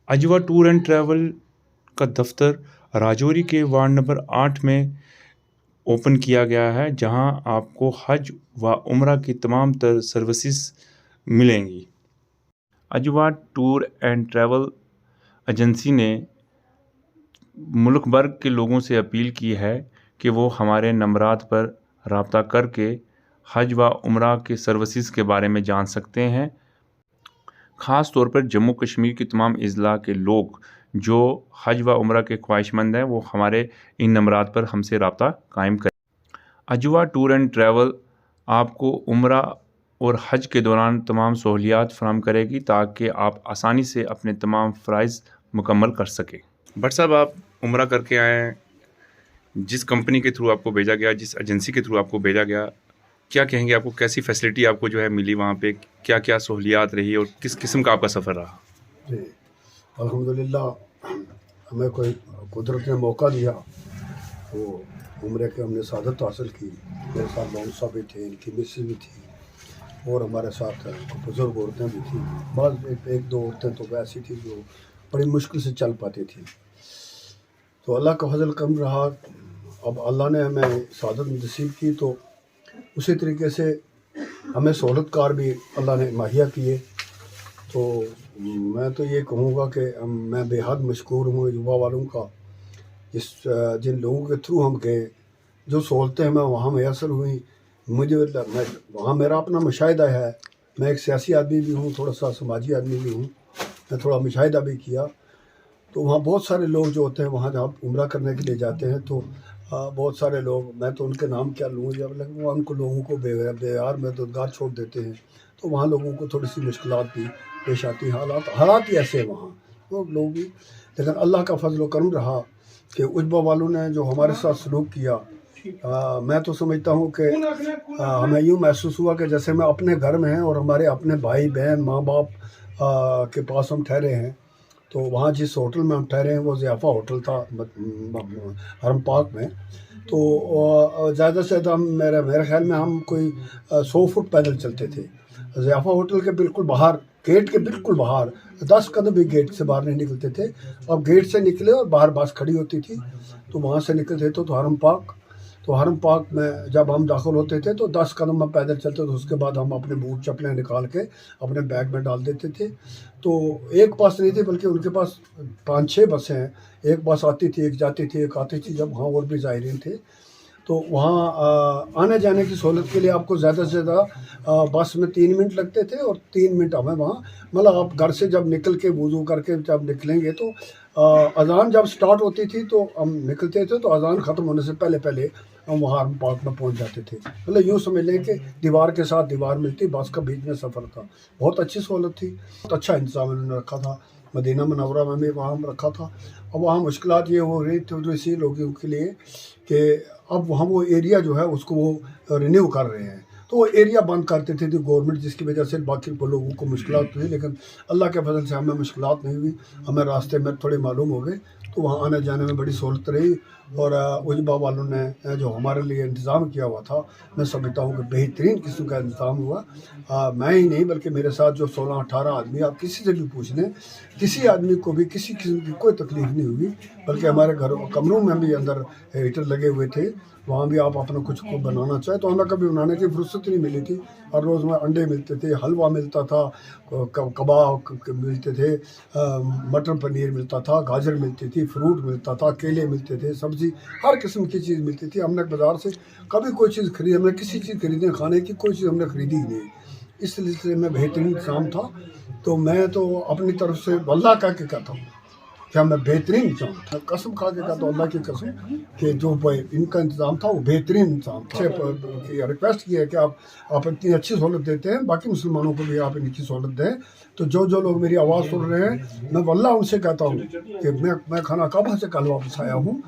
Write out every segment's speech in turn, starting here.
اجوا tour and travel کا دفتر راجوری کے وارڈ نمبر 8 میں اوپن کیا گیا ہے، جہاں آپ کو حج و عمرہ کی تمام تر سروسز ملیں گی۔ اجوا ٹور اینڈ ٹریول ایجنسی نے ملک بھر کے لوگوں سے اپیل کی ہے کہ وہ ہمارے نمبرات پر رابطہ کر کے حج و عمرہ کے سروسز کے بارے میں جان سکتے ہیں۔ خاص طور پر جموں کشمیر کے تمام اضلاع کے لوگ جو حج و عمرہ کے خواہش مند ہیں وہ ہمارے ان نمبرات پر ہم سے رابطہ قائم کریں۔ اجوا ٹور اینڈ ٹریول آپ کو عمرہ اور حج کے دوران تمام سہولیات فراہم کرے گی تاکہ آپ آسانی سے اپنے تمام فرائض مکمل کر سکیں۔ بٹ صاحب، آپ عمرہ کر کے آئے ہیں، جس کمپنی کے تھرو آپ کو بھیجا گیا، جس ایجنسی کے تھرو آپ کو بھیجا گیا، کیا کہیں گے؟ آپ کو کیسی فیسلٹی آپ کو جو ہے ملی وہاں پہ؟ کیا کیا سہولیات رہی اور کس قسم کا آپ کا سفر رہا؟ جی الحمدللہ، ہمیں کوئی قدرت نے موقع دیا، وہ عمرے کے ہم نے سعادت حاصل کی۔ میرے ساتھ لون صاحب بھی تھے، ان کی مسز بھی تھی، اور ہمارے ساتھ بزرگ عورتیں بھی تھیں۔ بعض ایک دو عورتیں تو ایسی تھیں جو بڑی مشکل سے چل پاتی تھیں۔ تو اللہ کا فضل کم رہا۔ اب اللہ نے ہمیں سعادت نصیب کی تو اسی طریقے سے ہمیں سہولت کار بھی اللہ نے مہیا کیے۔ تو میں تو یہ کہوں گا کہ میں بے حد مشکور ہوں اجوا والوں کا، جن لوگوں کے تھرو ہم گئے، جو سہولتیں ہمیں وہاں میسر ہوئیں۔ وہاں میرا اپنا مشاہدہ ہے، میں ایک سیاسی آدمی بھی ہوں، تھوڑا سا سماجی آدمی بھی ہوں، میں تھوڑا مشاہدہ بھی کیا۔ تو وہاں بہت سارے لوگ جو ہوتے ہیں، وہاں جب عمرہ کرنے کے لیے جاتے ہیں تو بہت سارے لوگ، میں تو ان کے نام کیا لوں، جب وہ ان کو لوگوں کو بےیار مددگار چھوڑ دیتے ہیں، تو وہاں لوگوں کو تھوڑی سی مشکلات بھی پیش آتی ہیں۔ حالات ہی ایسے ہیں وہاں، وہ لوگ بھی، لیکن اللہ کا فضل و کرم رہا کہ اجوا والوں نے جو ہمارے ساتھ سلوک کیا، میں تو سمجھتا ہوں کہ ہمیں یوں محسوس ہوا کہ جیسے میں اپنے گھر میں ہیں اور ہمارے اپنے بھائی بہن ماں باپ کے پاس ہم ٹھہرے ہیں۔ تو وہاں جس ہوٹل میں ہم ٹھہرے ہیں وہ ضیافہ ہوٹل تھا حرم پاک میں۔ تو زیادہ سے زیادہ میرے خیال میں ہم کوئی 100 فٹ پیدل چلتے تھے۔ ضیافہ ہوٹل کے بالکل باہر، گیٹ کے بالکل باہر 10 قدم بھی گیٹ سے باہر نہیں نکلتے تھے۔ اب گیٹ سے نکلے اور باہر بس کھڑی ہوتی تھی، تو وہاں سے نکلتے تو حرم پاک میں جب ہم داخل ہوتے تھے تو 10 قدم ہم پیدل چلتے، تو اس کے بعد ہم اپنے بوٹ چپلیں نکال کے اپنے بیگ میں ڈال دیتے تھے۔ تو ایک بس نہیں تھی بلکہ ان کے پاس 5-6 بسیں ہیں، ایک بس آتی تھی، ایک جاتی تھی، ایک آتی تھی، جب وہاں اور بھی زائرین تھے۔ تو وہاں آنے جانے کی سہولت کے لیے آپ کو زیادہ سے زیادہ بس میں 3 منٹ لگتے تھے، اور 3 منٹ ہمیں وہاں، مطلب آپ گھر سے جب نکل کے وضو کر کے جب نکلیں گے تو اذان جب سٹارٹ ہوتی تھی تو ہم نکلتے تھے، تو اذان ختم ہونے سے پہلے ہم وہاں حرم پاک میں پہنچ جاتے تھے۔ مطلب یوں سمجھ لیں کہ دیوار کے ساتھ دیوار ملتی، بس کا بیچ میں سفر تھا۔ بہت اچھی سہولت تھی، بہت اچھا انتظام انہوں نے رکھا تھا۔ مدینہ منورہ میں بھی وہاں رکھا تھا۔ اب وہاں مشکلات یہ ہو رہی تھی اسی لوگوں کے لیے کہ اب وہاں وہ ایریا جو ہے اس کو وہ رینیو کر رہے ہیں، تو وہ ایریا بند کرتے تھے گورنمنٹ، جس کی وجہ سے باقی لوگوں کو مشکلات ہوئی، لیکن اللہ کے فضل سے ہمیں مشکلات نہیں ہوئی۔ ہمیں راستے میں تھوڑے معلوم ہو گئے، تو وہاں آنے جانے میں بڑی سہولت رہی۔ اور اجوا والوں نے جو ہمارے لیے انتظام کیا ہوا تھا، میں سمجھتا ہوں کہ بہترین قسم کا انتظام ہوا۔ میں ہی نہیں بلکہ میرے ساتھ جو 16-18 آدمی، آپ کسی سے بھی پوچھ لیں، کسی آدمی کو بھی کسی قسم کی کوئی تکلیف نہیں ہوئی، بلکہ ہمارے کمروں میں بھی اندر ہیٹر لگے ہوئے تھے، وہاں بھی آپ اپنا کچھ کو بنانا چاہے تو ہمیں کبھی بنانے کی فرصت نہیں ملی تھی۔ ہر روز میں انڈے ملتے تھے، حلوہ ملتا تھا، کباب ملتے تھے، مٹر پنیر ملتا تھا، گاجر ملتی تھی، فروٹ ملتا تھا، کیلے ملتے تھے، سبزی ہر قسم کی چیز ملتی تھی۔ ہم نے بازار سے کبھی کوئی چیز خرید، ہم نے کسی چیز خریدنے کھانے کی کوئی چیز ہم نے خریدی ہی نہیں۔ اس سلسلے میں بہترین انتظام تھا۔ تو میں تو اپنی طرف سے واللہ کہہ کے کہتا ہوں کہ میں بہترین انتظام تھا، قسم کھا کے کہتا ہوں اللہ کی قسم کہ جو ان کا انتظام تھا وہ بہترین انتظام تھا۔ ریکویسٹ کی ہے کہ آپ اتنی اچھی سہولت دیتے ہیں، باقی مسلمانوں کو بھی آپ ان کی سہولت دیں۔ تو جو لوگ میری آواز سن رہے ہیں، میں واللہ ان سے کہتا ہوں کہ میں خانہ کعبہ سے کل واپس آیا ہوں،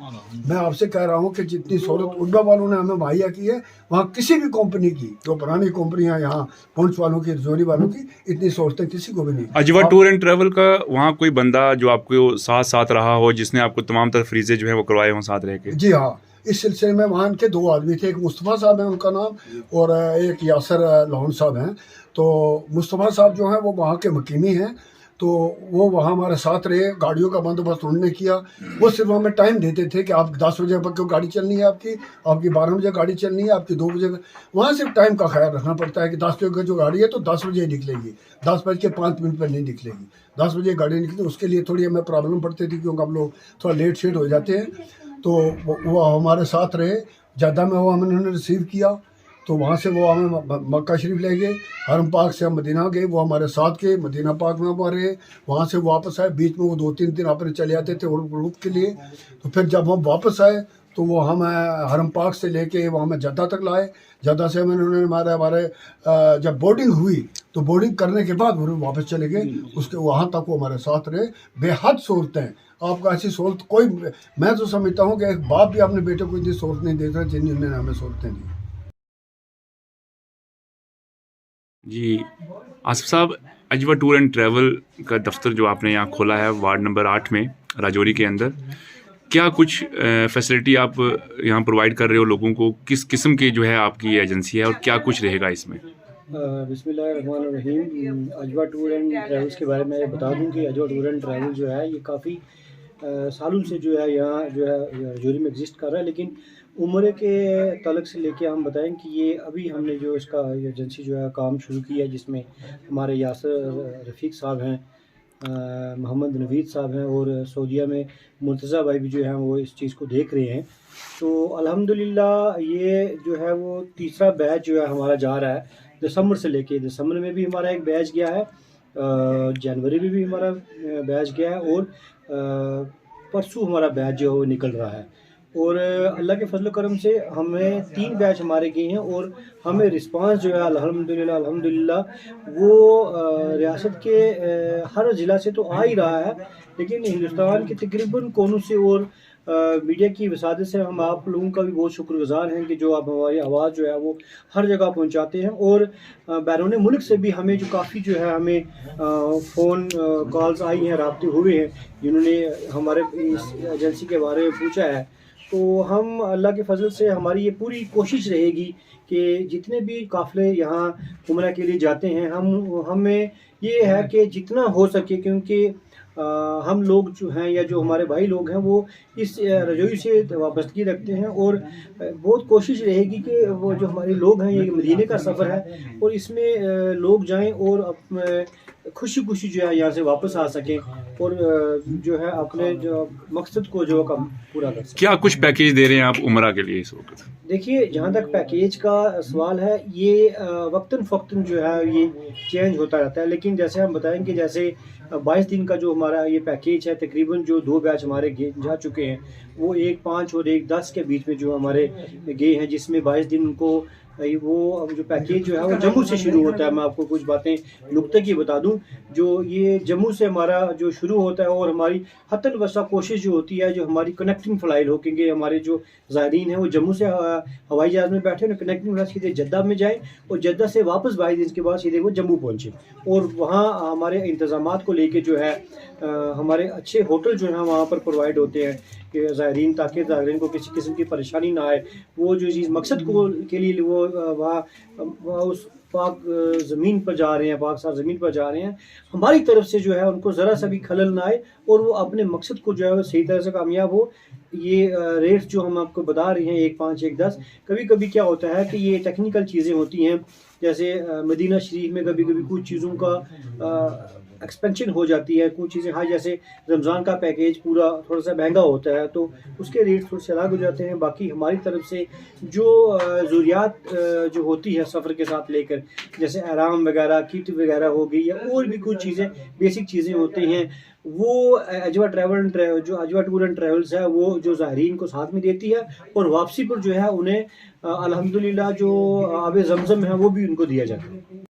میں آپ سے کہہ رہا ہوں کہ جتنی سہولت اجوا والوں نے ہمیں مہیا کی ہے، وہاں کسی بھی کمپنی کی، جو پرانی کمپنیاں یہاں پونچھ والوں کی، رجوری والوں کی، اتنی سہولتیں کسی کو بھی نہیں۔ اجوا ٹور اینڈ ٹریول کا وہاں کوئی بندہ جو آپ کو ساتھ رہا ہو، جس نے آپ کو تمام تر فریضے جو ہے وہ کروائے ہوں ساتھ رہ کے؟ جی ہاں، اس سلسلے میں وہاں کے 2 آدمی تھے، ایک مصطفیٰ صاحب ہیں ان کا نام، اور ایک یاسر لون صاحب ہیں۔ تو مصطفیٰ صاحب جو ہیں وہ وہاں کے مقیمی ہیں، تو وہ وہاں ہمارے ساتھ رہے, گاڑیوں کا بندوبست انہوں نے کیا. وہ صرف ہمیں ٹائم دیتے تھے کہ آپ 10 بجے پر کیوں گاڑی چلنی ہے, آپ کی 12 بجے گاڑی چلنی ہے, آپ کی 2 بجے. وہاں صرف ٹائم کا خیال رکھنا پڑتا ہے کہ 10 بجے جو گاڑی ہے تو 10 بجے نکلے گی, 10:05 پر نہیں نکلے گی. 10 بجے گاڑی نکلی, اس کے لیے تھوڑی ہمیں پرابلم پڑتی تھی کیونکہ ہم لوگ تھوڑا لیٹ شیٹ ہو جاتے ہیں. تو وہ ہمارے ساتھ رہے. جدہ میں وہ ہمیں انہوں نے ریسیو کیا, تو وہاں سے وہ ہمیں مکہ شریف لے گئے. حرم پاک سے ہم مدینہ گئے, وہ ہمارے ساتھ گئے, مدینہ پاک میں ہم رہے. وہاں سے واپس آئے, بیچ میں وہ 2-3 دن اپنے چلے آتے تھے گروپ کے لیے. تو پھر جب ہم واپس آئے تو وہ ہم حرم پاک سے لے کے وہ ہمیں جدہ تک لائے. جدہ سے انہوں نے ہمارے جب بورڈنگ ہوئی تو بورڈنگ کرنے کے بعد وہ واپس چلے گئے. اس کے وہاں تک وہ ہمارے ساتھ رہے. بے حد سہولتیں, آپ کو ایسی سہولت کوئی, میں تو سمجھتا ہوں کہ ایک باپ بھی اپنے بیٹے کو اتنی سہولت نہیں دیتا جتنی انہوں نے ہمیں سہولتیں دی. جی آصف صاحب, اجوا ٹور اینڈ ٹریول کا دفتر جو آپ نے یہاں کھولا ہے وارڈ نمبر 8 میں راجوری کے اندر, کیا کچھ فیسلٹی آپ یہاں پرووائڈ کر رہے ہو لوگوں کو؟ کس قسم کی جو ہے آپ کی ایجنسی ہے اور کیا کچھ رہے گا اس میں؟ بسم اللہ الرحمن الرحیم. اجوا ٹور اینڈ ٹریولس کے بارے میں بتا دوں کہ اجوا ٹور اینڈ ٹریول جو ہے یہ کافی سالوں سے جو ہے یہاں جو ہے راجوری میں ایگزسٹ کر رہا ہے. لیکن عمرے کے تعلق سے لے کے ہم بتائیں کہ یہ ابھی ہم نے جو اس کا ایجنسی جو ہے کام شروع کیا ہے, جس میں ہمارے یاسر رفیق صاحب ہیں, محمد نوید صاحب ہیں, اور سعودیہ میں مرتضیٰ بھائی بھی جو ہیں وہ اس چیز کو دیکھ رہے ہیں. تو الحمدللہ یہ جو ہے وہ تیسرا بیچ جو ہے ہمارا جا رہا ہے. دسمبر سے لے کے, دسمبر میں بھی ہمارا ایک بیچ گیا ہے, جنوری میں بھی ہمارا بیچ گیا ہے, اور پرسوں ہمارا بیچ جو ہے وہ نکل رہا ہے. اور اللہ کے فضل و کرم سے ہمیں 3 بیچ ہمارے گئے ہیں, اور ہمیں رسپانس جو ہے الحمدللہ وہ ریاست کے ہر ضلع سے تو آ ہی رہا ہے, لیکن ہندوستان کے تقریباً کونوں سے اور میڈیا کی وسادت سے ہم آپ لوگوں کا بھی بہت شکر گزار ہیں کہ جو آپ ہماری آواز جو ہے وہ ہر جگہ پہنچاتے ہیں. اور بیرون ملک سے بھی ہمیں جو کافی جو ہے ہمیں فون کالز آئی ہیں, رابطے ہوئے ہیں, جنہوں نے ہمارے اس ایجنسی کے بارے میں پوچھا ہے. تو ہم اللہ کے فضل سے ہماری یہ پوری کوشش رہے گی کہ جتنے بھی قافلے یہاں عمرہ کے لیے جاتے ہیں ہمیں یہ ہے کہ جتنا ہو سکے, کیونکہ ہم لوگ جو ہیں یا جو ہمارے بھائی لوگ ہیں وہ اس رجوعی سے وابستگی رکھتے ہیں, اور بہت کوشش رہے گی کہ وہ جو ہمارے لوگ ہیں, یہ مدینے کا سفر ہے اور اس میں لوگ جائیں اور خوشی خوشی جو ہے یہاں سے واپس آ سکیں اور جو ہے اپنے جو مقصد کو جو پورا کر سکیں. کیا کچھ پیکیج دے رہے ہیں آپ عمرہ کے لیے اس وقت؟ دیکھیے, جہاں تک پیکیج کا سوال ہے یہ وقتاً فوقتاً جو ہے یہ چینج ہوتا رہتا ہے. لیکن جیسے ہم بتائیں کہ جیسے 22 دن کا جو ہمارا یہ پیکیج ہے, تقریباً جو 2 بیچ ہمارے جا چکے ہیں وہ 1-5 اور 1-10 کے بیچ میں جو ہمارے گئے ہیں, جس میں 22 دن کو وہ جو پیکیج جو ہے وہ جموں سے شروع ہوتا ہے. میں آپ کو کچھ باتیں نقطے کی بتا دوں, جو یہ جموں سے ہمارا جو شروع ہوتا ہے, اور ہماری حتی الوسع کوشش جو ہوتی ہے, جو ہماری کنیکٹنگ فلائٹ ہو, کیونکہ ہمارے جو زائرین ہیں وہ جموں سے ہوائی جہاز میں بیٹھے اور کنیکٹنگ فلائٹ سیدھے جدہ میں جائیں, اور جدہ سے واپس 22 دن کے بعد سیدھے وہ جموں پہنچے. اور وہاں ہمارے انتظامات کو لے کے جو ہے ہمارے اچھے ہوٹل جو ہیں وہاں پر پرووائڈ ہوتے ہیں کہ زائرین, تاکہ زائرین کو کسی قسم کی پریشانی نہ آئے. وہ جو چیز مقصد کو کے لیے وہ وہاں اس پاک زمین پر جا رہے ہیں, پاک صاف زمین پر جا رہے ہیں, ہماری طرف سے جو ہے ان کو ذرا سا بھی خلل نہ آئے اور وہ اپنے مقصد کو جو ہے صحیح طرح سے کامیاب ہو. یہ ریٹ جو ہم آپ کو بتا رہے ہیں 1-5 1-10, کبھی کبھی کیا ہوتا ہے کہ یہ ٹیکنیکل چیزیں ہوتی ہیں, جیسے مدینہ شریف میں کبھی کبھی کچھ چیزوں کا ایکسپینشن ہو جاتی ہے, کچھ چیزیں جیسے رمضان کا پیکیج پورا تھوڑا سا مہنگا ہوتا ہے تو اس کے ریٹ تھوڑے سے الگ ہو جاتے ہیں. باقی ہماری طرف سے جو ضروریات جو ہوتی ہے سفر کے ساتھ لے کر, جیسے احرام وغیرہ, کٹ وغیرہ ہو گئی, یا اور بھی کچھ چیزیں بیسک چیزیں ہوتی ہیں, وہ اجوا جو اجوا ٹور اینڈ ٹریولز ہے وہ جو زائرین کو ساتھ میں دیتی ہے, اور واپسی پر جو ہے انہیں الحمدللہ جو آب زمزم ہے وہ بھی ان کو دیا جاتا ہے.